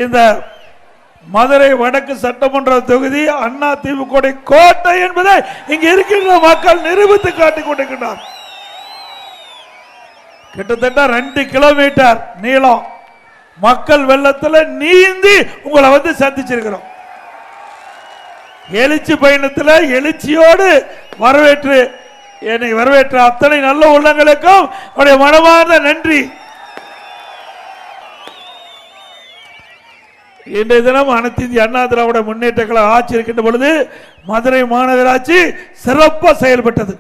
இந்த மதுரை வடக்கு சட்டமன்ற தொகுதி அண்ணா திமுக கோட்டை என்பதை இங்கு இருக்கின்ற மக்கள் நிரூபித்து காட்டிக் கொண்டிருக்கிறார். கிட்டத்தட்ட 2 கிலோமீட்டர் நீளம் மக்கள் வெள்ளத்தில் நீந்தி உங்களை வந்து சந்திச்சிருக்கிறோம். எழுச்சி பயணத்தில் எழுச்சியோடு வரவேற்று என்னை வரவேற்ற அத்தனை நல்ல உள்ளங்களுக்கும் அவருடைய மனமார்ந்த நன்றி. இன்றைய தினம் அனைத்து இந்திய அண்ணா திராவிட முன்னேற்ற கழக ஆட்சி இருக்கின்ற பொழுது மதுரை மாநகராட்சி சிறப்பாக செயல்பட்டது.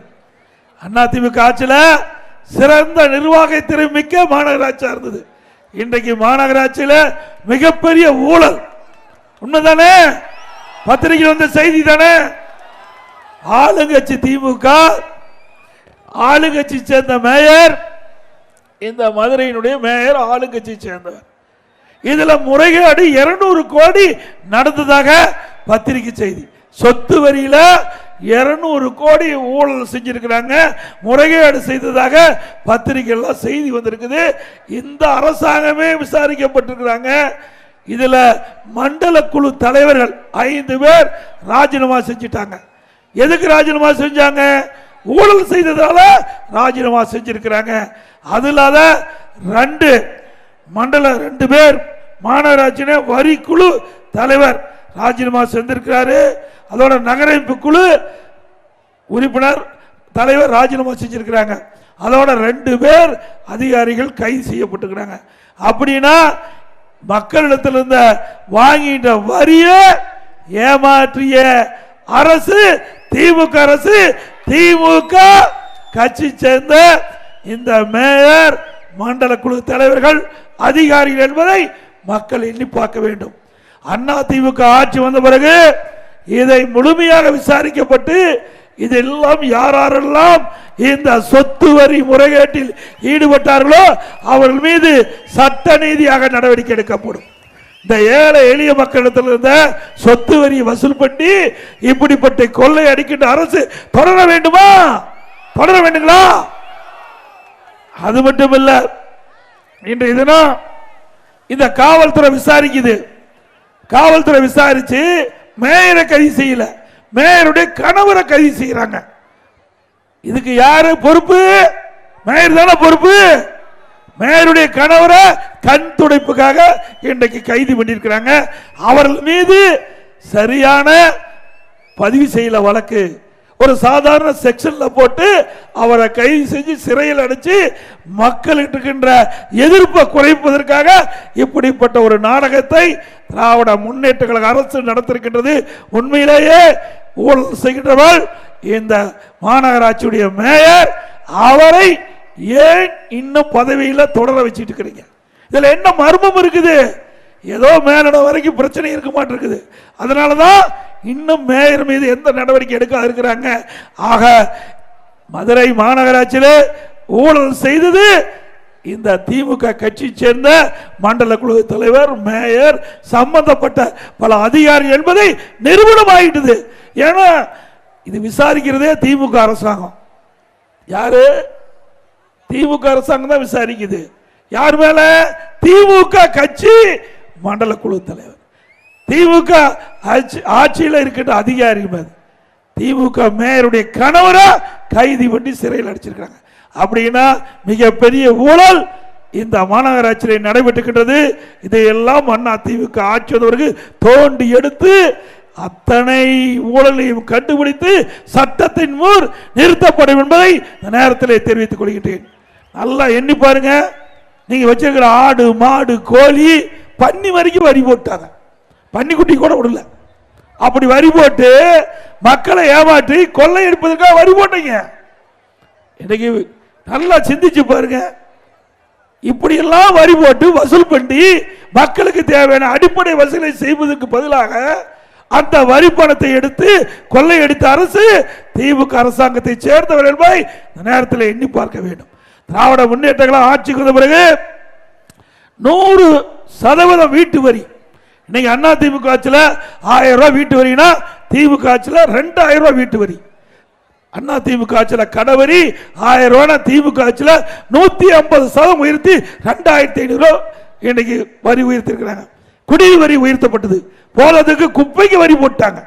அதிமுக ஆட்சியில் சிறந்த நிர்வாகத்திறன் மிக்க மாநகராட்சியா இருந்தது. இன்றைக்கு மாநகராட்சியில் மிகப்பெரிய ஊழல். உண்மைதானே? பத்திரிகை வந்த செய்தி தானே. ஆளுங்கட்சி திமுக, ஆளுங்கட்சி சேர்ந்த மேயர், இந்த மதுரையினுடைய மேயர் ஆளுங்கட்சி சேர்ந்தவர். இதுல முறைகேடு 200 கோடி நடந்ததாக பத்திரிகை செய்தி. சொத்து வரியில 200 கோடி ஊழல் செஞ்சிருக்கிறாங்க, முறைகேடு செய்ததாக பத்திரிகைலாம் செய்தி வந்திருக்குது. இந்த அரசாங்கமே விசாரிக்கப்பட்டிருக்கிறாங்க. இதுல மண்டல குழு தலைவர்கள் 5 பேர் ராஜினாமா செஞ்சிட்டாங்க. எதுக்கு ராஜினாமா செஞ்சாங்க? ஊழல் செய்ததால ராஜினாமா செஞ்சிருக்கிறாங்க. அது இல்லாத 2 மண்டல 2 பேர் மாநகராட்சி வரி குழு தலைவர் ராஜினாமா செஞ்சிருக்கிறாரு. அதோட நகரமைப்பு குழு உறுப்பினர் தலைவர் ராஜினாமா செஞ்சிருக்கிறாங்க. அதோட 2 பேர் அதிகாரிகள் கைது செய்யப்பட்டிருக்கிறாங்க. அப்படின்னா மக்களிடத்தில் இருந்த வாங்கிட்ட வரிய ஏமாற்றிய அரசு திமுக அரசு. திமுக கட்சி சேர்ந்த இந்த மேயர், மண்டல குழு தலைவர்கள், அதிகாரிகள் என்பதை மக்கள் எண்ணி பார்க்க வேண்டும். அண்ணா திமுக ஆட்சி வந்த பிறகு இதை முழுமையாக விசாரிக்கப்பட்டு இதெல்லாம் யாரெல்லாம் இந்த சொத்து வரி முறைகேட்டில் ஈடுபட்டார்களோ அவர்கள் மீது சட்ட நீதியாக நடவடிக்கை எடுக்கப்படும். இந்த ஏழை எளிய மக்களிடத்தில் இருந்த சொத்து வரி வசூல் பண்ணி இப்படிப்பட்ட கொள்ளை அடிக்கின்ற அரசு தொடர வேண்டுமா? தொடர வேண்டுங்களா? அது மட்டுமல்ல, இன்றைய தினம் இந்த காவல்துறை விசாரிக்குது. காவல்துறை விசாரிச்சு மேயரை கைது செய்யல, மேயருடைய கணவரை கைது செய்யறாங்க. இதுக்கு யாரு பொறுப்பு? மேயர் தானே பொறுப்பு. மேயருடைய கணவரை கண் துடைப்புக்காக இன்றைக்கு கைது பண்ணியிருக்கிறாங்க. அவர்கள் மீது சரியான பதிவு செய்யல வழக்கு. ஒரு சாதாரண செக்ஷன்ல போட்டு அவரை கைது செஞ்சு சிறையில் அடைச்சு மக்கள் இருக்கின்ற எதிர்ப்பை குறைப்பதற்காக இப்படிப்பட்ட ஒரு நாடகத்தை திராவிட முன்னேற்ற கழக அரசு நடத்திருக்கின்றது. உண்மையிலேயே ஊழல் செய்கின்றவர்கள் இந்த மாநகராட்சியுடைய மேயர். அவரை ஏன் இன்னும் பதவியில் தொடர வச்சுட்டு இருக்கிறீங்க? இதுல என்ன மர்மம் இருக்குது? ஏதோ மேலிடம் வரைக்கும் பிரச்சனை இருக்க மாட்டிருக்குது. அதனாலதான் இன்னும் மேயர் மீது எந்த நடவடிக்கை எடுக்க இருக்கிறாங்க. ஆக மதுரை மாநகராட்சியில் ஊழல் செய்தது இந்த திமுக கட்சி சேர்ந்த மண்டல குழு தலைவர், மேயர், சம்பந்தப்பட்ட பல அதிகாரிகள் என்பதை நிரூபணம் ஆகிட்டது. ஏன்னா இது விசாரிக்கிறதே திமுக அரசாங்கம். யாரு? திமுக அரசாங்கம் தான் விசாரிக்குது. யார் மேல? திமுக கட்சி மண்டல குழு தலைவர், திமுக ஆட்சியில் இருக்கின்ற அதிகாரி மேல் திமுக மேயருடைய கணவரை கைது பண்ணி சிறையில் அடைச்சிருக்காங்க. அப்படின்னா மிகப்பெரிய ஊழல் இந்த மாநகராட்சியில் நடைபெற்றுகின்றது. இதையெல்லாம் அண்ணா திமுக ஆட்சி வந்தவருக்கு தோண்டி எடுத்து அத்தனை ஊழலையும் கண்டுபிடித்து சட்டத்தின் முன் நிறுத்தப்படும் என்பதை இந்த நேரத்தில் தெரிவித்துக் கொள்கின்றேன். நல்லா எண்ணி பாருங்க. நீங்க வச்சிருக்கிற ஆடு, மாடு, கோழி, பன்னி வரைக்கும் வரி போட்டாங்க. பன்னிக்குட்டி கூட விடல. அப்படி வரி போட்டு மக்களை ஏமாற்றி கொள்ளை எடுப்பதற்காக வரி போட்டீங்க. இன்னைக்கு நல்லா சிந்திச்சு பாருங்க. இப்படி எல்லாம் வரி போட்டு வசூல் பண்ணி மக்களுக்கு தேவையான அடிப்படை வசூலை செய்வதற்கு பதிலாக அந்த வரி பணத்தை எடுத்து கொள்ளையடித்த அரசு திமுக அரசாங்கத்தை சேர்ந்தவர் என்பதை இந்த நேரத்தில் எண்ணி பார்க்க வேண்டும். திராவிட முன்னேற்ற ஆட்சிக்கு வந்த பிறகு 100% வீட்டு வரி. இன்னைக்கு அண்ணா திமுக ஆட்சியில் 1000 ரூபாய் வீட்டு வரினா திமுக ஆட்சியில் 2000 ரூபாய் வீட்டு வரி. அண்ணா திமுக ஆட்சியில் கடவரி 1000 ரூபாய், திமுக ஆட்சியில் 150% உயர்த்தி 2500 ரூபாய் இன்னைக்கு வரி உயர்த்தி இருக்கிறாங்க. குடி வரி உயர்த்தப்பட்டது, போலதுக்கு குப்பைக்கு வரி போட்டாங்க.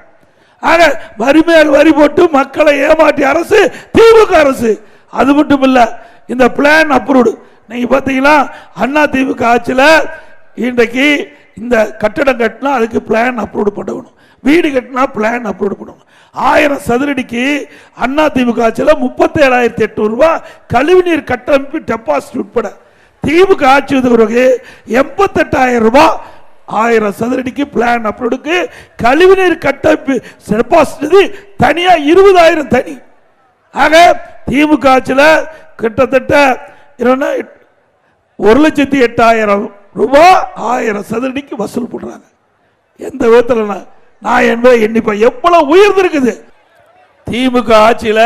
ஆக வரி மேல் வரி போட்டு மக்களை ஏமாற்றிய அரசு திமுக அரசு. அது மட்டும் இல்ல, இந்த பிளான் அப்ரூவ்டு. நீங்க பாத்தீங்கன்னா அண்ணா திமுக ஆட்சியில் இன்றைக்கு இந்த கட்டடம் கட்டினா அதுக்கு பிளான் அப்ரூவ் பண்ணணும், வீடு கட்டினா பிளான் அப்ரூவ் பண்ணணும். 1000 சதுரடிக்கு அண்ணா திமுக ஆட்சியில் 37,800 ரூபாய் கழிவுநீர் கட்டமைப்பு டெபாசிட் உட்பட திமுக ஆட்சி பிறகு 88,000 ரூபாய் 1000 சதுரடிக்கு பிளான் அப்ரூவ்டுக்கு கழிவுநீர் கட்டமைப்பு டெபாசிட் தனியா 20,000 தனி. ஆக திமுக ஆட்சியில் கிட்டத்தட்ட 1,08,000 ரூபாய் 1000 சதுரடிக்கு வசூல் பண்றாங்க. எந்த விதத்தில் நான் என்பதை எண்ணிப்ப எவ்வளவு உயர்ந்திருக்குது. திமுக ஆட்சியில்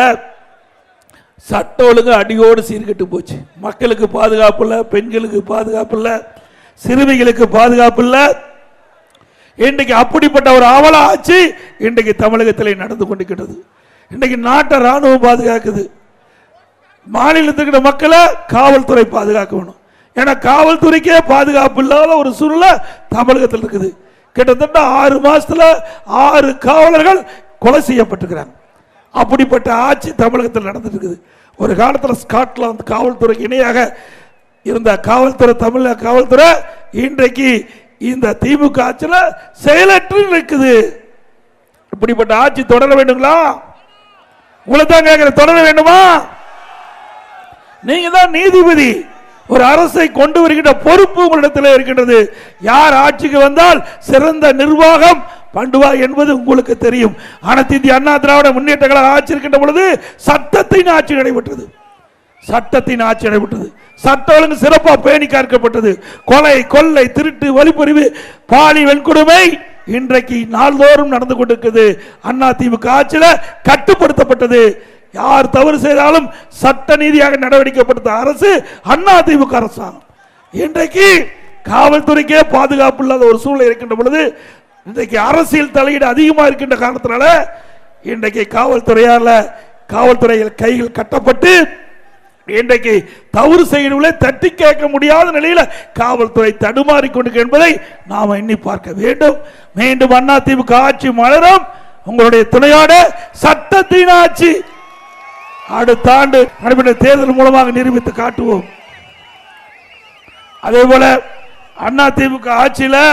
சட்ட ஒழுங்கு அடியோடு சீர்கெட்டு போச்சு. மக்களுக்கு பாதுகாப்பு இல்லை, பெண்களுக்கு பாதுகாப்பு இல்லை, சிறுமிகளுக்கு பாதுகாப்பு இல்லை. இன்றைக்கு அப்படிப்பட்ட ஒரு அவல ஆட்சி இன்றைக்கு தமிழகத்தில் நடந்து கொண்டிருக்கிறது. இன்றைக்கு நாட்டை ராணுவம் பாதுகாக்குது, மாநிலத்துக்கிட்ட மக்களை காவல்துறை பாதுகாக்கணும். ஏன்னா காவல்துறைக்கே பாதுகாப்பு இல்லாத ஒரு சூழ்நிலை தமிழகத்தில் இருக்குது. கிட்டத்தட்ட 6 மாசத்துல 6 காவலர்கள் கொலை செய்யப்பட்டிருக்கிறாங்க. அப்படிப்பட்ட ஆட்சி தமிழகத்தில் நடந்துட்டு இருக்குது. ஒரு காலத்தில் ஸ்காட்லாந்து காவல்துறைக்கு இணையாக இருந்த காவல்துறை, தமிழக காவல்துறை இன்றைக்கு இந்த திமுக ஆட்சியில் செயலற்று இருக்குது. இப்படிப்பட்ட ஆட்சி தொடர வேண்டுங்களா? உங்களை தான் கேட்கிற, தொடர வேண்டுமா? நீங்க தான் நீதிபதி. ஒரு அரசை கொண்டு வருகின்ற பொறுப்பு உங்களிடத்தில் இருக்கின்றது. யார் ஆட்சிக்கு வந்தால் சிறந்த நிர்வாகம் பண்ணுவார் என்பது உங்களுக்கு தெரியும். அனைத்து இந்திய அண்ணா திராவிட முன்னேற்ற கழக ஆட்சி இருக்கின்ற பொழுது சட்டத்தின் ஆட்சி நடைபெற்றது. சட்டத்தின் ஆட்சி நடைபெற்றது. சட்ட ஒழுங்கு சிறப்பாக பேணி காக்கப்பட்டது. கொலை, கொள்ளை, திருட்டு, வழிப்பறிவு, பாலியல் வன்கொடுமை இன்றைக்கு நாள்தோறும் நடந்து கொண்டிருக்கிறது. அண்ணா திமுக ஆட்சியில் கட்டுப்படுத்தப்பட்டது. யார் தவறு செய்தாலும் சட்ட நீதியாக நடவடிக்கைப்படுத்த அரசு அண்ணா திமுக அரசாங்கம். இன்றைக்கு காவல்துறைக்கே பாதுகாப்பு இல்லாத ஒரு சூழ்நிலை இருக்கின்ற பொழுது, இன்றைக்கு அரசியல் தலையீடு அதிகமாக இருக்கின்ற காரணத்தினால இன்றைக்கு காவல்துறையில் கைகள் கட்டப்பட்டு இன்றைக்கு தவறு செய்யவில்லை, தட்டி கேட்க முடியாத நிலையில் காவல்துறை தடுமாறி கொண்டிருக்கிறது என்பதை நாம் எண்ணி பார்க்க வேண்டும். மீண்டும் அண்ணா திமுக ஆட்சி மலரும். உங்களுடைய துணையோட சட்டத்தின் ஆட்சி அடுத்த ஆண்டு நடைபெற்ற தேர்தல் மூலமாக நிரூபித்து காட்டுவோம். அதே போல அண்ணா திமுக ஆட்சியில்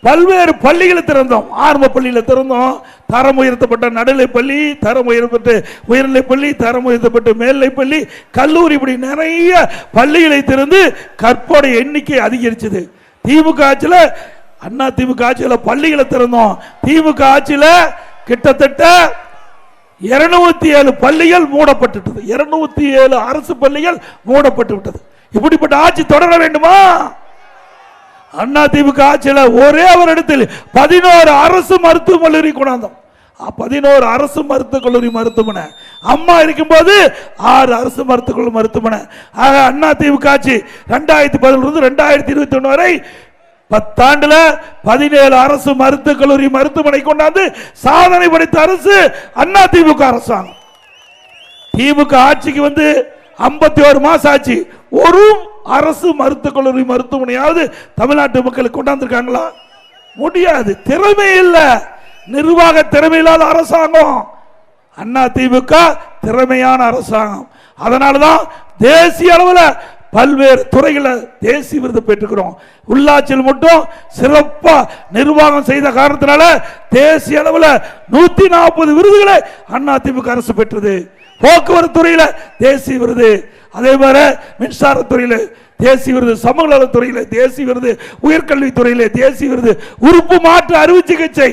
பல்வேறு பள்ளிகளை திறந்தோம். ஆரம்ப பள்ளியில் திறந்தோம், தரம் உயர்த்தப்பட்ட நடுநிலை பள்ளி, தரம் உயர்த்தப்பட்ட உயர்நிலை பள்ளி, தரம் உயர்த்தப்பட்ட மேல்நிலை பள்ளி, கல்லூரி, இப்படி நிறைய பள்ளிகளை திறந்து கற்போடைய எண்ணிக்கை அதிகரிச்சது. திமுக ஆட்சியில் அண்ணா திமுக ஆட்சியில் பள்ளிகளை திறந்தோம். திமுக ஆட்சியில் கிட்டத்தட்ட 207 பள்ளிகள் மூடப்பட்டு, 207 அரசு பள்ளிகள் மூடப்பட்டு விட்டது. இப்படிப்பட்ட ஆட்சி தொடர வேண்டுமா? அண்ணா திமுக ஆட்சியில் ஒரே ஒரு இடத்தில் 11 அரசு மருத்துவக் கல்லூரி கொண்டாந்தோம். 11 அரசு மருத்துவக் கல்லூரி மருத்துவமனை. அம்மா இருக்கும்போது 6 அரசு மருத்துவக் கல்லூரி மருத்துவமனை. ஆக அண்ணா திமுக ஆட்சி 2011 2021 வரை 10 ஆண்டுல 17 அரசு மருத்துவக் கல்லூரி மருத்துவமனை கொண்டாந்து சாதனை படைத்த அரசு அண்ணா திமுக அரசாங்கம். திமுக ஆட்சிக்கு வந்து 51 மாசம் ஆச்சு. ஒரு அரசு மருத்துவக் கல்லூரி மருத்துவமனையாவது தமிழ்நாட்டு மக்களுக்கு கொண்டாந்துருக்காங்களா? முடியாது. திறமை இல்ல, நிர்வாக திறமை இல்லாத அரசாங்கம் அண்ணா திமுக. திறமையான அரசாங்கம். அதனாலதான் தேசிய அளவில் பல்வேறு துறைகளை தேசிய விருது பெற்றுக்கிறோம். உள்ளாட்சியில் மட்டும் சிறப்பா நிர்வாகம் செய்த காரணத்தினால தேசிய அளவில் 140 விருதுகளை அண்ணா திமுக அரசு பெற்றது. போக்குவரத்து துறையில தேசிய விருது, அதே மாதிரி மின்சாரத்துறையில தேசிய விருது, சமூக நலத்துறையில தேசிய விருது, உயர்கல்வித்துறையில தேசிய விருது, உறுப்பு மாற்று அறுவை சிகிச்சை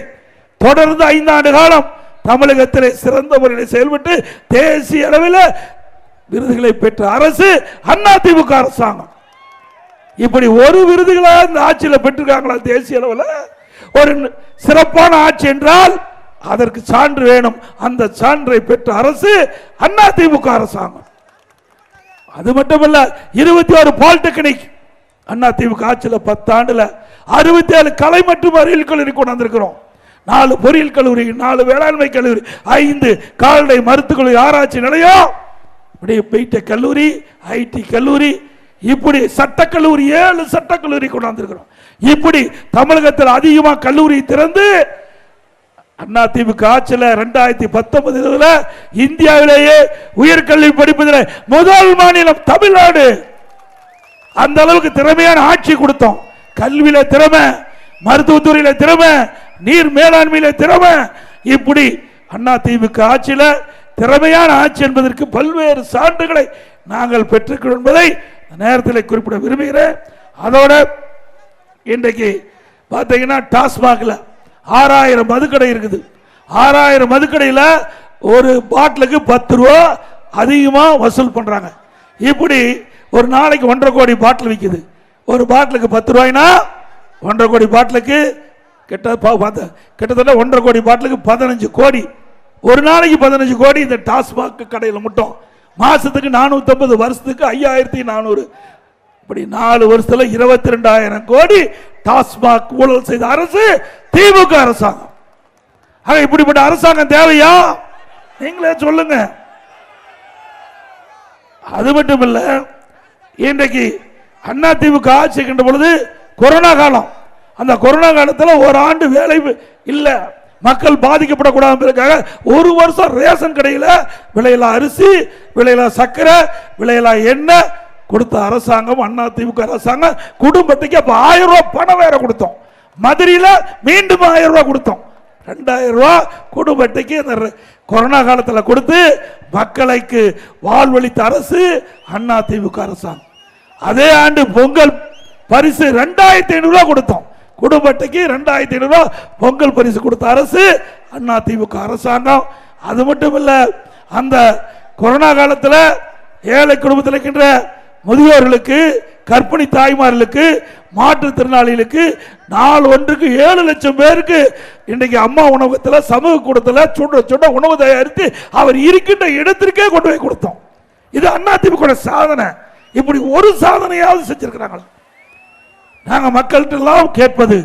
தொடர்ந்து 5 ஆண்டு காலம் தமிழகத்திலே சிறந்த முறையில் செயல்பட்டு தேசிய அளவில் விருதுகளை பெற்ற அரசு அண்ணா திமுக அரசாங்கம். இப்படி ஒரு விருதுகளை இந்த ஆட்சியில் பெற்றிருக்காங்களா? தேசிய அளவில் ஒரு சிறப்பான ஆட்சி என்றால் அதற்கு சான்று வேணும். அந்த சான்றை பெற்ற அரசு அண்ணா திமுக அரசாங்கம். அது மட்டுமல்ல, 21 பாலிடெக்னிக் அண்ணா திமுக ஆட்சியில் 10 ஆண்டுல 67 கலை மற்றும் அறிவியல் கல்லூரி கொண்டிருக்கிறோம். 4 பொறியியல் கல்லூரி, 4 வேளாண்மை கல்லூரி, 5 கால்நடை மருத்துவக் கல்லூரி, ஆராய்ச்சி நிலையம், பிடெக் கல்லூரி, ஐடி கல்லூரி, இப்படி சட்டக்கல்லூரி 7 சட்டக்கல்லூரி கொண்டாந்துருக்கிறோம். இப்படி தமிழகத்தில் அதிகமாக கல்லூரி திறந்து அதிமுக ஆட்சியில் 2019 இந்தியாவிலேயே உயர்கல்வி படிப்பதில் முதல் மாநிலம் தமிழ்நாடு. அந்த அளவுக்கு திறமையான ஆட்சி கொடுத்தோம். கல்வியில திறமை, மருத்துவத்துறையில திறமை, நீர் மேலாண்மையில திறமை, இப்படி அதிமுக ஆட்சியில் திறமையான ஆட்சி என்பதற்கு பல்வேறு சான்றுகளை நாங்கள் பெற்றுக்கிறோம் என்பதை நேரத்தில் குறிப்பிட விரும்புகிறேன். அதோட இன்றைக்கு பார்த்தீங்கன்னா டாஸ்மாக்ல 6000 மதுக்கடை இருக்குது. 6000 மதுக்கடையில் ஒரு பாட்டிலுக்கு 10 ரூபா அதிகமாக வசூல் பண்றாங்க. இப்படி ஒரு நாளைக்கு 1.5 கோடி பாட்டில் விற்குது. ஒரு பாட்டிலுக்கு 10 ரூபாய்னா 1.5 கோடி பாட்டிலுக்கு கிட்டத்தட்ட 1.5 கோடி பாட்டிலுக்கு 15 கோடி. ஒரு நாளைக்கு 15 கோடி இந்த டாஸ்மாக் கடையில் மட்டும். மாசத்துக்கு 450, வருஷத்துக்கு 5400. இப்படி 4 வருஷத்துல 22,000 கோடி டாஸ்மாக் ஊழல் செய்த அரசு திமுக அரசாங்கம். இப்படிப்பட்ட அரசாங்கம் தேவையா? நீங்களே சொல்லுங்க. அது மட்டும் இல்ல, இன்றைக்கு அதிமுக ஆட்சி இருக்கின்ற பொழுது கொரோனா காலம். அந்த கொரோனா காலத்தில் ஒரு ஆண்டு வேலை இல்ல, மக்கள் பாதிக்கப்படக்கூடாது. ஒரு வருஷம் ரேஷன் கடையில் விலையில அரிசி, விலையில சர்க்கரை, விலையில எண்ணெய் கொடுத்த அரசாங்கம் அதிமுக அரசாங்கம். குடும்பத்துக்கு அப்ப 1000 ரூபாய் பணம் வேற கொடுத்தோம். மதுரையில் மீண்டும் 1000 ரூபாய் கொடுத்தோம். 2000 ரூபாய் குடும்பத்துக்கு கொரோனா காலத்தில் கொடுத்து மக்களுக்கு வாழ்வளித்த அரசு அதிமுக அரசாங்கம். அதே ஆண்டு பொங்கல் பரிசு 2500 ரூபாய் கொடுத்தோம். குடும்பத்துக்கு 2500 ரூபாய் பொங்கல் பரிசு கொடுத்த அரசு அதிமுக அரசாங்கம். அது மட்டும் இல்ல, அந்த கொரோனா காலத்தில் ஏழை குடும்பத்தில் இருக்கின்ற முதியோர்களுக்கு, கர்ப்பிணி தாய்மார்களுக்கு, மாற்றுத்திறனாளிகளுக்கு நாள் ஒன்றுக்கு 7 லட்சம் பேருக்கு இன்றைக்கு அம்மா உணவகத்தில் சமூக கூடத்தில் சுட சுட உணவு தயாரித்து அவர் இருக்கின்ற இடத்திற்கே கொண்டு போய் கொடுத்தோம். இது அதிமுக சாதனை. இப்படி ஒரு சாதனையாவது செஞ்சிருக்கிறாங்க. நாங்க மக்கள்கிட்ட எல்லாம் கேட்பது,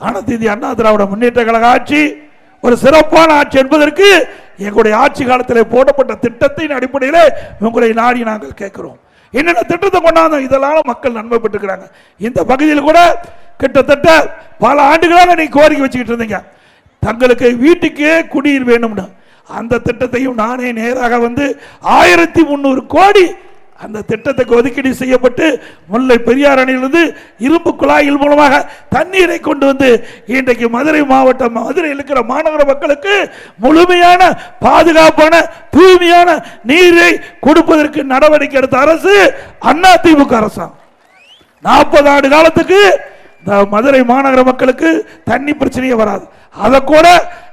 அனைத்து இந்திய அண்ணா திராவிட முன்னேற்ற கழக ஆட்சி ஒரு சிறப்பான ஆட்சி என்பதற்கு எங்களுடைய ஆட்சி காலத்தில் போடப்பட்ட திட்டத்தின் அடிப்படையில் உங்களை நாடி நாங்கள் கேட்கிறோம். என்னென்ன திட்டத்தை கொண்டாந்தோம், இதெல்லாம் மக்கள் நன்மை பெற்றுக்கிறாங்க. இந்த பகுதியில் கூட கிட்டத்தட்ட பல ஆண்டுகளாக நீ கோரிக்கை வச்சுக்கிட்டு இருந்தீங்க, தங்களுக்கு வீட்டுக்கே குடிநீர் வேணும்னு. அந்த திட்டத்தையும் நானே நேராக வந்து 1300 கோடி அந்த திட்டத்துக்கு ஒதுக்கீடு செய்யப்பட்டு முல்லை பெரியார் அணையிலிருந்து இரும்பு குழாயில் மூலமாக தண்ணீரை கொண்டு வந்து இன்றைக்கு மதுரை மாவட்டம், மதுரையில் இருக்கிற மாநகர மக்களுக்கு முழுமையான பாதுகாப்பான தூய்மையான நீரை கொடுப்பதற்கு நடவடிக்கை எடுத்த அரசு அதிமுக அரசாங்கம். 40 ஆண்டு காலத்துக்கு இந்த மதுரை மாநகர மக்களுக்கு தண்ணி பிரச்சனையே வராது. அதை கூட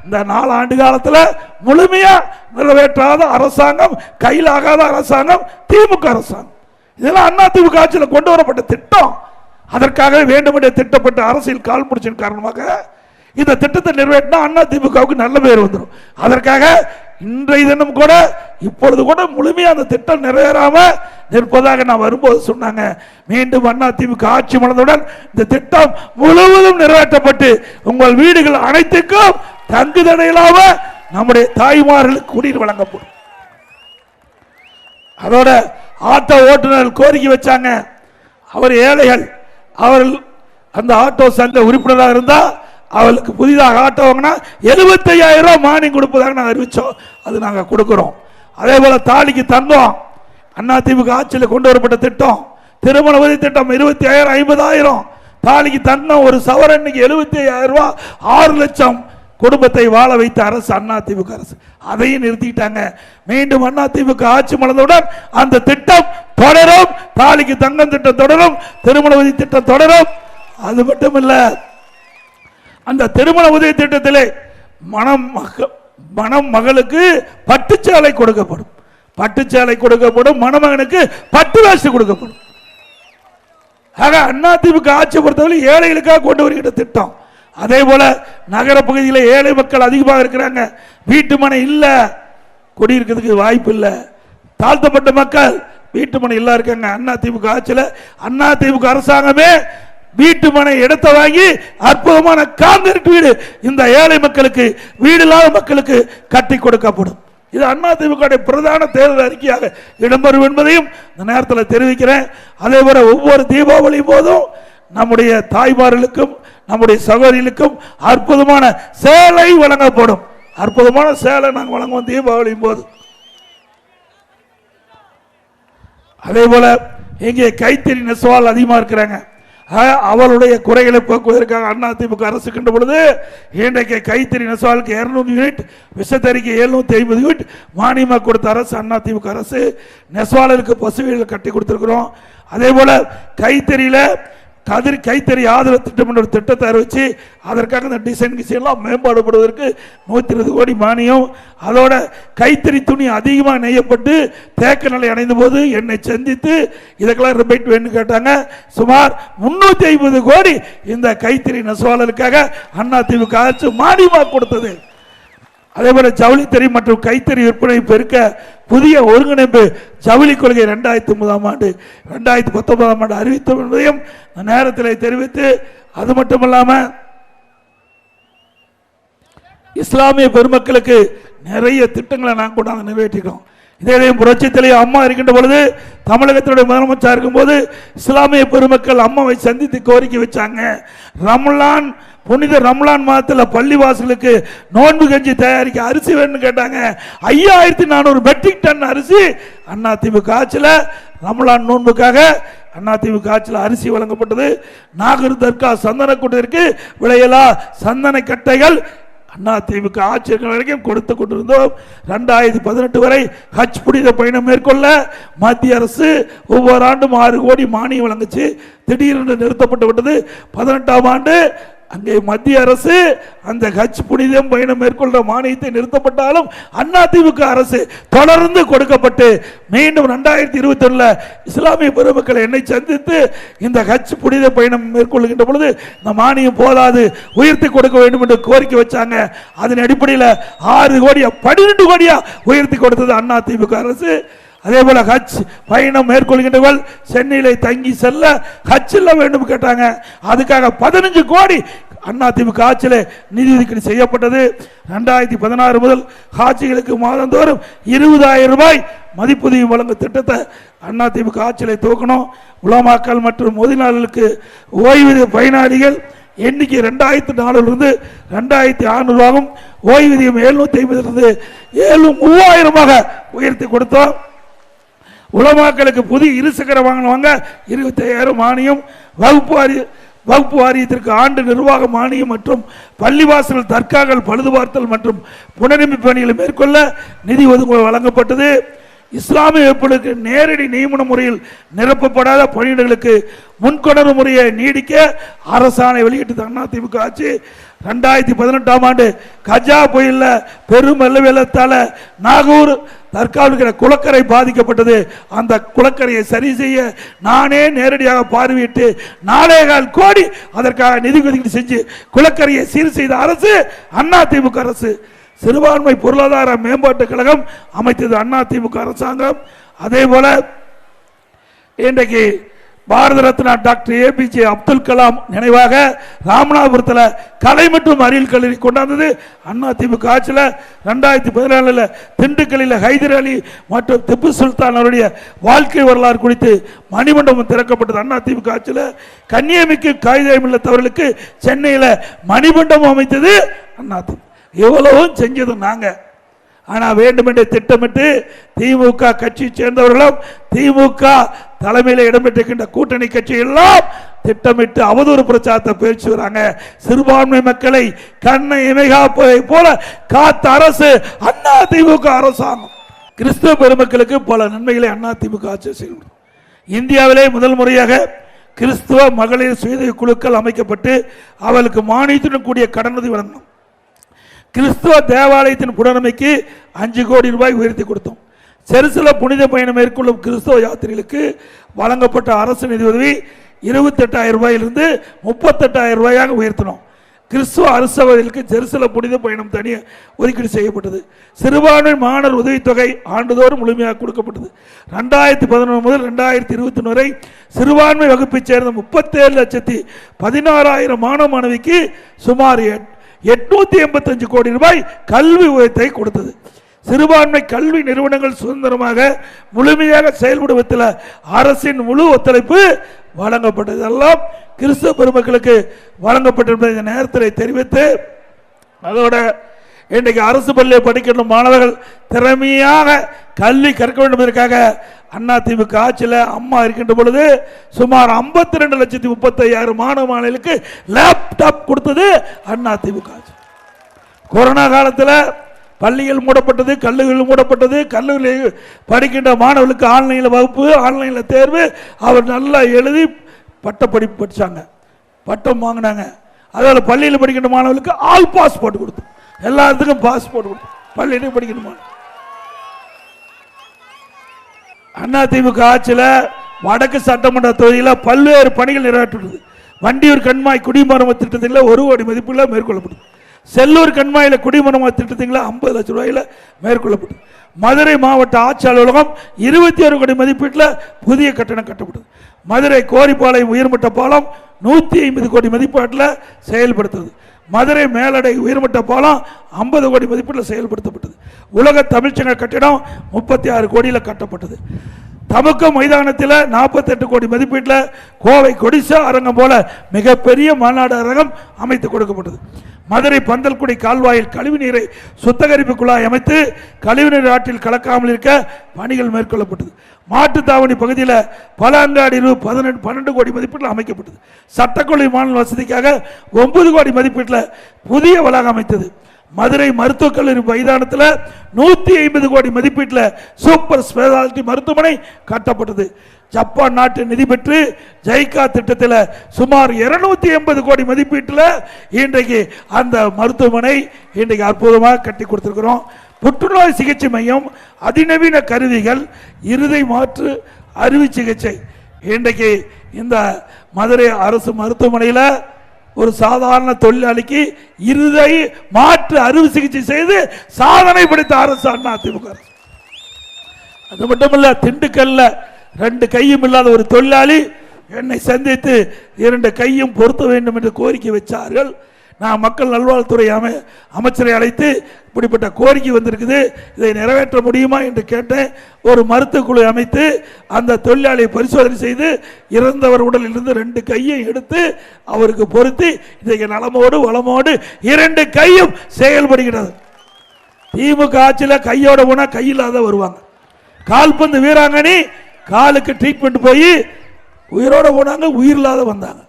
இந்த 4 ஆண்டு காலத்தில் முழுமையா நிறைவேற்றாத அரசாங்கம், கையில் ஆகாத அரசாங்கம் திமுக அரசாங்கம். இதெல்லாம் அதிமுக ஆட்சியில் கொண்டு வரப்பட்ட திட்டம். அதற்காக வேண்டுமென்றே திட்டப்பட்ட அரசியல் கால் முடிச்சின் காரணமாக இந்த திட்டத்தை நிறைவேற்றினா அதிமுகவுக்கு நல்ல பேர் வந்துடும். அதற்காக இன்றைய தினம் கூட இப்பொழுது கூட முழுமையா அந்த திட்டம் நிறைவேறாம நிற்பதாக நான் வரும்போது சொன்னாங்க. மீண்டும் அதிமுக ஆட்சி மலர்ந்தவுடன் இந்த திட்டம் முழுவதும் நிறைவேற்றப்பட்டு உங்கள் வீடுகள் அனைத்துக்கும் தங்கு தடையில்லாம நம்முடைய தாய்மார்களுக்கு குடிநீர் வழங்கப்படும். அதோட ஆட்டோ ஓட்டுநர்கள் கோரிக்கை வச்சாங்க. அவர் ஏழைகள், அவர்கள் அந்த ஆட்டோ சங்க உறுப்பினராக இருந்தா அவளுக்கு புதிதாக ஆட்டோ வாங்கினா 75,000 ரூபாய் மானியம் கொடுப்பதாக நாங்கள் அறிவிச்சோம். அது நாங்கள் கொடுக்கிறோம். அதே போல தாலிக்கு தங்கம் அதிமுக ஆட்சியில் கொண்டு வரப்பட்ட திட்டம். திருமண உதவி திட்டம் 25,000 50,000. தாலிக்கு தங்கம் ஒரு சவரனுக்கு 75,000 ரூபாய், 6 லட்சம் குடும்பத்தை வாழ வைத்த அரசு அதிமுக அரசு. அதையும் நிறுத்திட்டாங்க. மீண்டும் அதிமுக ஆட்சி மலர்ந்தவுடன் அந்த திட்டம் தொடரும். தாலிக்கு தங்கம் திட்டம் தொடரும், திருமண உதவி திட்டம் தொடரும். அது மட்டுமல்ல, அந்த திருமண உதவி திட்டத்திலே மணம் மகளுக்கு பட்டுச்சேலை கொடுக்கப்படும், பட்டுச்சேலை கொடுக்கப்படும், மணமகனுக்கு பட்டு வேஷ்டி கொடுக்கப்படும். ஆக அதிமுக ஆட்சி பொறுத்தவரை ஏழைகளுக்காக கொண்டு வருகின்ற திட்டம். அதே போல நகர பகுதியில் ஏழை மக்கள் அதிகமாக இருக்கிறாங்க, வீட்டு மனை இல்ல, குடியிருக்கிறதுக்கு வாய்ப்பு இல்லை, தாழ்த்தப்பட்ட மக்கள் வீட்டு மனை இல்ல இருக்காங்க. அதிமுக ஆட்சியில் அதிமுக அரசாங்கமே வீட்டு மனை இடத்தை வாங்கி அற்புதமான காங்கிரீட் வீடு இந்த ஏழை மக்களுக்கு, வீடு இல்லாத மக்களுக்கு கட்டி கொடுக்கப்படும். இது அதிமுக பிரதான தேர்தல் அறிக்கையாக இடம்பெறும் என்பதையும் இந்த நேரத்தில் தெரிவிக்கிறேன். அதே போல ஒவ்வொரு தீபாவளி போதும் நம்முடைய தாய்மார்களுக்கும் நம்முடைய சகோதரிகளுக்கும் அற்புதமான சேலை வழங்கப்படும். அற்புதமான சேலை நாங்கள் வழங்குவோம் தீபாவளி போது. அதே போல இங்கே கைத்தறி நெசவால் அதிகமாக இருக்கிறாங்க. அவருடைய குறைகளை போக்குவதற்காக அதிமுக அரசு கண்ட பொழுது இன்றைக்கு கைத்தறி நெசவாலுக்கு 200 யூனிட், விசத்தறிக்கு 750 யூனிட் மானியமாக கொடுத்த அரசு அதிமுக அரசு. நெசவாளருக்கு பசுவீடுகள் கட்டி கொடுத்திருக்கிறோம். அதே போல கைத்தறியில கைத்தறி ஆதரவு திட்டம் என்ற திட்டத்தை அறிவிச்சு அதற்காக இந்த டிசைன் மேம்பாடுபடுவதற்கு 120 கோடி மானியம். அதோட கைத்தறி துணி அதிகமாக நெய்யப்பட்டு தேக்க நிலை அடைந்த போது என்னை சந்தித்து இதுக்கெல்லாம் ரிபேட் வேணும்னு கேட்டாங்க. சுமார் 350 கோடி இந்த கைத்தறி நெசவாளருக்காக அதிமுக அரசு மானியமாக கொடுத்தது. அதே போல ஜவுளித்தறி மற்றும் கைத்தறி விற்பனை பெருக்க புதிய ஒருங்கிணைப்பு ஜவுளி கொள்கை 2009ஆம் ஆண்டு 2019ஆம் ஆண்டு அறிவித்தோம் என்பதையும் நேரத்தில் தெரிவித்து, அது மட்டுமல்லாம இஸ்லாமிய பெருமக்களுக்கு நிறைய திட்டங்களை நாங்கள் கொண்டாந்து நிறைவேற்றிக்கிறோம். இதேதையும் புரட்சி தலைவர் அம்மா இருக்கின்ற பொழுது தமிழகத்தினுடைய முதலமைச்சர் இருக்கும்போது இஸ்லாமிய பெருமக்கள் அம்மாவை சந்தித்து கோரிக்கை வச்சாங்க. ரம்லான் புனித ரம்லான் மாதத்தில் பள்ளிவாசலுக்கு நோன்பு கஞ்சி தயாரிக்க அரிசி வேணும்னு கேட்டாங்க. 5400 மெட்ரிக் டன் அரிசி அதிமுக ஆட்சியில் ரம்லான் நோன்புக்காக அதிமுக ஆட்சியில் அரிசி வழங்கப்பட்டது. நாகூர் தர்கா சந்தன கூட்டத்திற்கு விலையில்லா சந்தன கட்டைகள் அதிமுக ஆட்சியர்கள் வரைக்கும் கொடுத்து கொண்டிருந்தோம். 2018 வரை ஹஜ் புனித பயணம் மேற்கொள்ள மத்திய அரசு ஒவ்வொரு ஆண்டும் 6 கோடி மானியம் வழங்குச்சு. திடீரென்று நிறுத்தப்பட்டு விட்டது. 18ஆம் ஆண்டு அங்கே மத்திய அரசு அந்த ஹஜ் புனிதம் பயணம் மேற்கொண்ட மானியத்தை நிறுத்தப்பட்டாலும் அதிமுக அரசு தொடர்ந்து கொடுக்கப்பட்டு மீண்டும் 2021 இஸ்லாமிய பெருமக்கள் என்னை சந்தித்து இந்த ஹஜ் புனித பயணம் மேற்கொள்கின்ற பொழுது இந்த மானியம் போதாது, உயர்த்தி கொடுக்க வேண்டும் என்று கோரிக்கை வச்சாங்க. அதன் அடிப்படையில் 6 கோடியா 12 கோடியா உயர்த்தி கொடுத்தது அதிமுக அரசு. அதே போல ஹஜ் பயணம் மேற்கொள்கின்றவர்கள் சென்னையில தங்கி செல்ல ஹஜ்ல வேண்டும் கேட்டாங்க. அதுக்காக 15 கோடி அதிமுக ஆட்சியில் நிதி ஒதுக்கீடு செய்யப்பட்டது. 2016 முதல் ஹாஜிகளுக்கு மாதந்தோறும் 20,000 ரூபாய் மதிப்புதவி வழங்கும் திட்டத்தை அதிமுக ஆட்சியில் துவக்கணும். உலமாக்கள் மற்றும் மோதினாளர்களுக்கு ஓய்வூதிய பயனாளிகள் எண்ணிக்கை 2004 2600 ஓய்வூதியம் 750 3000 உயர்த்தி கொடுத்தோம். உலமாக்களுக்கு புதிய இருசக்கர வாகனம் வாங்க 25,000 மானியம். வகுப்பு வாரியத்திற்கு ஆண்டு நிர்வாக மானியம் மற்றும் பள்ளிவாசல் தர்காக்கள் பழுதுபார்த்தல் மற்றும் புனரமைப்பு பணிகளை மேற்கொள்ள நிதி ஒதுக்கீடு வழங்கப்பட்டது. இஸ்லாமிய வகுப்புகளுக்கு நேரடி நியமன முறையில் நிரப்பப்படாத பணியிடங்களுக்கு முன்கொணர்வு முறையை நீடிக்க அரசாணை வெளியிட்டது அதிமுக ஆட்சி. 2018ஆம் ஆண்டு கஜா புயல்ல பெரும் வெள்ளத்தால நாகூர் தற்காலிக குளக்கரை பாதிக்கப்பட்டது. அந்த குளக்கரையை சரி செய்ய நானே நேரடியாக பார்வையிட்டு 4.25 கோடி அதற்காக நிதி ஒதுக்கீடு செஞ்சு குளக்கரையை சீர் செய்த அரசு அதிமுக அரசு. சிறுபான்மை பொருளாதார மேம்பாட்டு கழகம் அமைத்தது அதிமுக அரசாங்கம். அதே போல இன்றைக்கு பாரத ரத்னா டாக்டர் APJ அப்துல் கலாம் நினைவாக ராமநாதபுரத்தில் கலை மற்றும் அறிவியல் கல்லூரி கொண்டாந்தது அதிமுக ஆட்சியில். 2017 திண்டுக்கல்லில் ஹைதர் அலி மற்றும் திப்பு சுல்தான் அவருடைய வாழ்க்கை வரலாறு குறித்து மணிமண்டபம் திறக்கப்பட்டது அதிமுக ஆட்சியில். கன்னியாமிக்கு காகிதம் இல்லத்தவர்களுக்கு சென்னையில் மணிமண்டபம் அமைத்தது அதிமுக. எவ்வளவும் செஞ்சது நாங்க. ஆனா வேண்டுமென்றே திட்டமிட்டு திமுக கட்சியை சேர்ந்தவர்களும் திமுக தலைமையில் இடம்பெற்றிருக்கின்ற கூட்டணி கட்சி எல்லாம் திட்டமிட்டு அவதூறு பிரச்சாரத்தை பேச்சு வராங்க. சிறுபான்மை மக்களை கண்ணை இமைகாப்பதை போல காத்த அரசு அதிமுக அரசாங்கம். கிறிஸ்தவ பெருமக்களுக்கு பல நன்மைகளை அதிமுக ஆட்சி செய்யும். இந்தியாவிலே முதல் முறையாக கிறிஸ்தவ மகளிர் சுய குழுக்கள் அமைக்கப்பட்டு அவர்களுக்கு மானியத்துடன் கூடிய கடனுதவி வழங்கணும். கிறிஸ்துவ தேவாலயத்தின் புனரமைக்கு 5 கோடி ரூபாய் உயர்த்தி கொடுத்தோம். செருசல புனித பயணம் மேற்கொள்ளும் கிறிஸ்தவ யாத்திரைகளுக்கு வழங்கப்பட்ட அரசு நிதி உதவி 28,000 ரூபாயிலிருந்து 38,000 ரூபாயாக உயர்த்தினோம். கிறிஸ்துவ அரசவர்களுக்கு ஜெருசல புனித பயணம் தனியாக ஒதுக்கீடு செய்யப்பட்டது. சிறுபான்மை மாணவர் உதவித்தொகை ஆண்டுதோறும் முழுமையாக கொடுக்கப்பட்டது. 2011 முதல் 2021 வரை சிறுபான்மை வகுப்பைச் சேர்ந்த 37,16,000 மாணவ மாணவிக்கு சுமார் 885 கோடி ரூபாய் கல்வி உதவித்தொகை கொடுத்தது. சிறுபான்மை கல்வி நிறுவனங்கள் சுதந்திரமாக முழுமையாக செயல்படுவதில் அரசின் முழு ஒத்துழைப்பு வழங்கப்பட்டது. எல்லாம் கிறிஸ்தவ பெருமக்களுக்கு வழங்கப்பட்டிருப்பதை இந்த நேரத்தில் தெரிவித்து, அதோட இன்றைக்கு அரசு பள்ளியை படிக்கின்ற மாணவர்கள் திறமையாக கல்வி கற்க வேண்டும் என்பதற்காக அதிமுக ஆட்சியில் அம்மா இருக்கின்ற பொழுது சுமார் 52,35,000 மாணவ மாணவிகளுக்கு லேப்டாப் கொடுத்தது அதிமுக ஆட்சி. கொரோனா காலத்தில் பள்ளிகள் மூடப்பட்டது, கல்லூரிகள் மூடப்பட்டது. கல்லூரியில் படிக்கின்ற மாணவர்களுக்கு ஆன்லைனில் வகுப்பு, ஆன்லைனில் தேர்வு. அவர் நல்லா எழுதி பட்டப்படிப்பு படித்தாங்க, பட்டம் வாங்கினாங்க. அதில் பள்ளியில் படிக்கின்ற மாணவர்களுக்கு ஆல் பாஸ் போட்டு கொடுத்தோம், எல்லாத்துக்கும் பாஸ் போட்டு கொடுத்தோம். பள்ளியிலே படிக்கின்ற மாணவர்கள் அதிமுக ஆட்சியில் வடக்கு சட்டமன்ற தொகுதியில் பல்வேறு பணிகள் நிறைவேற்றுள்ளது. வண்டியூர் கண்மாய் குடிமராமத்து திட்டத்தில் 1 கோடி மதிப்பில் மேற்கொள்ளப்படும். செல்லூர் கண்மாயில் குடிமராமத்து திட்டத்தில் 50 லட்சம் ரூபாயில் மேற்கொள்ளப்படும். மதுரை மாவட்ட ஆட்சி அலுவலகம் 21 கோடி மதிப்பீட்டில் புதிய கட்டணம் கட்டப்பட்டது. மதுரை கோரிப்பாளையம் உயர்மட்ட பாலம் 150 கோடி மதிப்பீட்டில் செயல்படுத்துவது. மதுரை மேலடை உயர்மட்ட பாலம் 50 கோடி மதிப்பீட்டில் செயல்படுத்தப்பட்டது. உலக தமிழ்ச்சங்க கட்டிடம் 36 கோடியில் கட்டப்பட்டது. தமுக்கம் மைதானத்தில் 48 கோடி மதிப்பீட்டில் கோவை கொடிசா அரங்கம் போல மிகப்பெரிய மாநாடு அரங்கம் அமைத்து கொடுக்கப்பட்டது. மதுரை பந்தல்குடி கால்வாயில் கழிவுநீரை சுத்திகரிப்பு குழாய் அமைத்து கழிவுநீர் ஆற்றில் கலக்காமல் இருக்க பணிகள் மேற்கொள்ளப்பட்டது. மாட்டுத்தாவணி பகுதியில் பல அங்காடி 12 கோடி மதிப்பீட்டில் அமைக்கப்பட்டது. சட்டக்கொலை மாநில வசதிக்காக 9 கோடி மதிப்பீட்டில் புதிய வளாகம் அமைத்தது. மதுரை மருத்துவக் கல்லூரி மைதானத்தில் 150 கோடி மதிப்பீட்டில் சூப்பர் ஸ்பெஷாலிட்டி மருத்துவமனை கட்டப்பட்டது. ஜப்பான் நாட்டு நிதி பெற்று ஜெய்கா திட்டத்தில் சுமார் 280 கோடி மதிப்பீட்டில் இன்றைக்கு அந்த மருத்துவமனை இன்றைக்கு அற்புதமாக கட்டி கொடுத்திருக்கிறோம். புற்றுநோய் சிகிச்சை மையம், அதிநவீன கருவிகள், இருதய மாற்று அறுவை சிகிச்சை. இன்றைக்கு இந்த மதுரை அரசு மருத்துவமனையில் ஒரு சாதாரண தொழிலாளிக்கு இருதய மாற்று அறுவை சிகிச்சை செய்து சாதனை படைத்த அரசு அதிமுக அரசு. அது மட்டுமல்ல, திண்டுக்கல்ல 2 கையும் இல்லாத ஒரு தொழிலாளி என்னை சந்தித்து 2 கையும் பொருத்த வேண்டும் என்று கோரிக்கை வச்சார்கள். நான் மக்கள் நல்வாழ்வுத்துறை அமைச்சரை அழைத்து இப்படிப்பட்ட கோரிக்கை வந்திருக்குது, இதை நிறைவேற்ற முடியுமா என்று கேட்டேன். ஒரு மருத்துவ குழு அமைத்து அந்த தொழிலாளியை பரிசோதனை செய்து இறந்தவர் உடலிலிருந்து 2 கையை எடுத்து அவருக்கு பொருத்தி இன்றைக்கு நலமோடு வளமோடு 2 கையும் செயல்படுகிறது. திமுக ஆட்சியில் கையோட போனா கையில்லாத வருவாங்க. கால்பந்து வீராங்கனி காலுக்கு ட்ரீட்மெண்ட் போய் உயிரோட போனாங்க, உயிரில்லாத வந்தாங்க.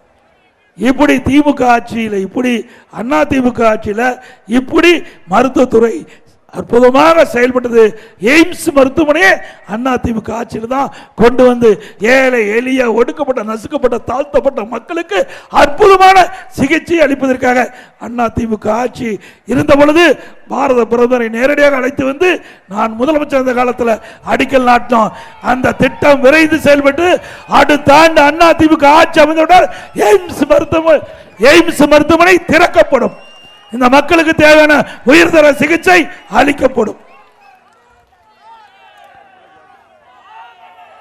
இப்படி திமுக ஆட்சியில், இப்படி அண்ணா திமுக ஆட்சியில் இப்படி மருத்துவத்துறை அற்புதமாக செயல்பட்டது. எய்ம்ஸ் மருத்துவமனையே அண்ணா திமுக ஆட்சியில் தான் கொண்டு வந்து ஏழை எளிய ஒடுக்கப்பட்ட நசுக்கப்பட்ட தாழ்த்தப்பட்ட மக்களுக்கு அற்புதமான சிகிச்சை அளிப்பதற்காக அண்ணா திமுக ஆட்சி இருந்த பொழுது பாரத பிரதமரை நேரடியாக அழைத்து வந்து நான் முதலமைச்சர் அந்த காலத்தில் அடிக்கல் நாட்டினோம். அந்த திட்டம் விரைந்து செயல்பட்டு அடுத்த ஆண்டு அண்ணா திமுக ஆட்சி அமைந்தவுடன் எய்ம்ஸ் மருத்துவமனை திறக்கப்படும். இந்த மக்களுக்கு தேவையான உயர்தர சிகிச்சை அளிக்கப்படும்.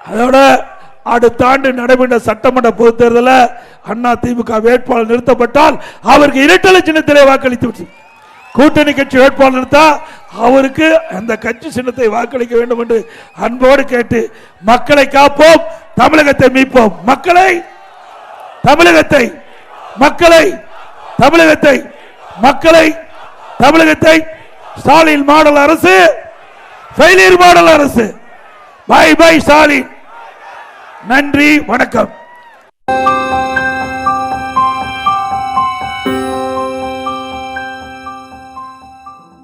அதோட அடுத்த ஆண்டு நடைபெற்ற சட்டமன்ற பொதுத் தேர்தலில் அண்ணா திமுக வேட்பாளர் நிறுத்தப்பட்டால் அவருக்கு இரட்டை சின்னத்திலே வாக்களித்து, கூட்டணி கட்சி வேட்பாளர் நிறுத்தா அவருக்கு அந்த கட்சி சின்னத்தை வாக்களிக்க வேண்டும் என்று அன்போடு கேட்டு, மக்களை காப்போம், தமிழகத்தை மீட்போம். தமிழகத்தை ஸ்டாலின் மாடல் அரசு, ஃபெயிலியர் மாடல் அரசு. Bye bye Stalin. நன்றி, வணக்கம்.